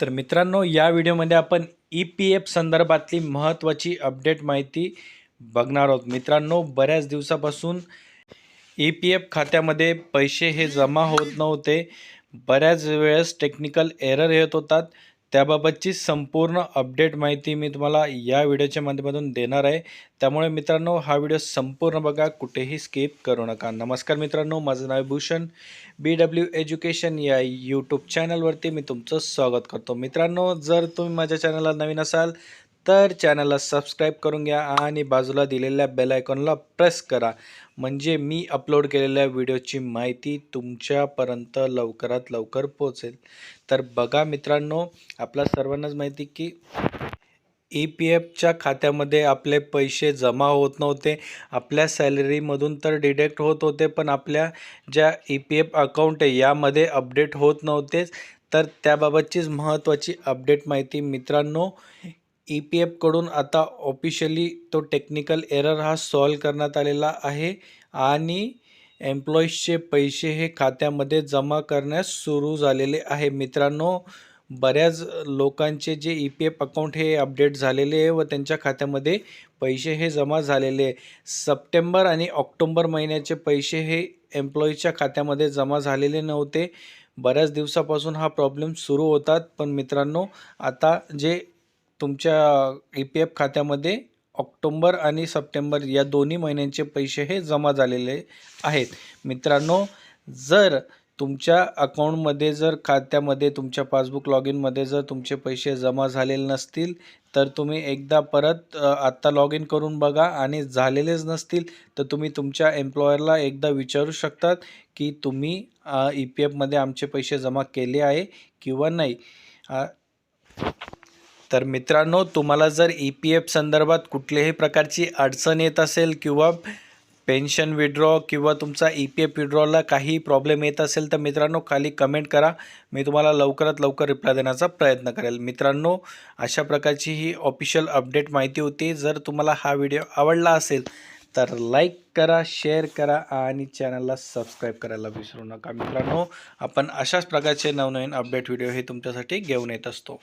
तर मित्रांनो, या व्हिडिओमध्ये आपण ई-पी-एफ संदर्भातली महत्त्वाची अपडेट माहिती बघणार आहोत. मित्रांनो, बऱ्याच दिवसापासून ई-पी-एफ खात्यामध्ये पैसे हे जमा होत नव्हते. बऱ्याच वेळेस टेक्निकल एरर येत होतात. त्याबाबतची संपूर्ण अपडेट माहिती मी तुम्हाला या व्हिडिओच्या माध्यमातून देणार आहे. त्यामुळे मित्रांनो, हा व्हिडिओ संपूर्ण बघा, कुठेही स्किप करू नका. नमस्कार मित्रांनो, माझं नाव भूषण. BW एज्युकेशन या यूट्यूब चॅनलवरती मी तुमचं स्वागत करतो. मित्रांनो, जर तुम्ही माझ्या चॅनलला नवीन असाल तर चॅनलला सबस्क्राईब करून घ्या आणि बाजूला दिलेल्या बेल आयकॉनला प्रेस करा, म्हणजे मी अपलोड केलेल्या व्हिडिओची माहिती तुमच्यापर्यंत लवकरात लवकर पोहोचेल. तर बघा मित्रांनो, आपल्या सर्वांनाच माहिती की ई-पी-एफच्या खात्यामध्ये आपले पैसे जमा होत नव्हते. आपल्या सॅलरीमधून तर डिडक्ट होत होते, पण आपल्या ज्या ई-पी-एफ अकाउंट आहे यामध्ये अपडेट होत नव्हतेच. तर त्याबाबतचीच महत्त्वाची अपडेट माहिती मित्रांनो, ई-पी-एफकडून आता ऑफिशियली तो टेक्निकल एरर हा सॉल्व करण्यात आलेला आहे आणि एम्प्लॉईजचे पैसे हे खात्यामध्ये जमा करण्यास सुरू झालेले आहे. मित्रांनो, बऱ्याच लोकांचे जे ई-पी-एफ अकाउंट हे अपडेट झालेले आहे व त्यांच्या खात्यामध्ये पैसे हे जमा झालेले आहे. सप्टेंबर आणि ऑक्टोबर महिन्याचे पैसे हे एम्प्लॉईजच्या खात्यामध्ये जमा झालेले नव्हते. बऱ्याच दिवसापासून हा प्रॉब्लेम सुरू होतात. पण मित्रांनो, आता जे तुमच्या ई-पी-एफ खात्यामध्ये ऑक्टोबर आणि सप्टेंबर या दोन्ही महिन्यांचे पैसे हे जमा झालेले आहेत. मित्रांनो, जर तुमच्या अकाउंटमध्ये जर खात्यामध्ये तुमच्या पासबुक लॉग इनमध्ये जर तुमचे पैसे जमा झालेले नसतील तर तुम्ही एकदा परत आत्ता लॉग इन करून बघा आणि झालेलेच नसतील तर तुम्ही तुमच्या एम्प्लॉयरला एकदा विचारू शकतात की तुम्ही ई-पी-एफमध्ये आमचे पैसे जमा केले आहे किंवा नाही. तर मित्रांनो, तुम्हाला जर ई-पी-एफ संदर्भात कुठल्याही प्रकारची अडचण येत असेल किंवा पेन्शन विड्रॉ किंवा तुमचा ई-पी-एफ विड्रॉला काही प्रॉब्लेम येत असेल तर मित्रांनो खाली कमेंट करा. मी तुम्हाला लवकरात लवकर रिप्लाय देण्याचा प्रयत्न करेल. मित्रांनो, अशा प्रकारची ही ऑफिशियल अपडेट माहिती होती. जर तुम्हाला हा व्हिडिओ आवडला असेल तर लाईक करा, शेअर करा आणि चॅनलला सबस्क्राईब करायला विसरू नका. मित्रांनो, आपण अशाच प्रकारचे नवनवीन अपडेट व्हिडिओ हे तुमच्यासाठी घेऊन येत असतो.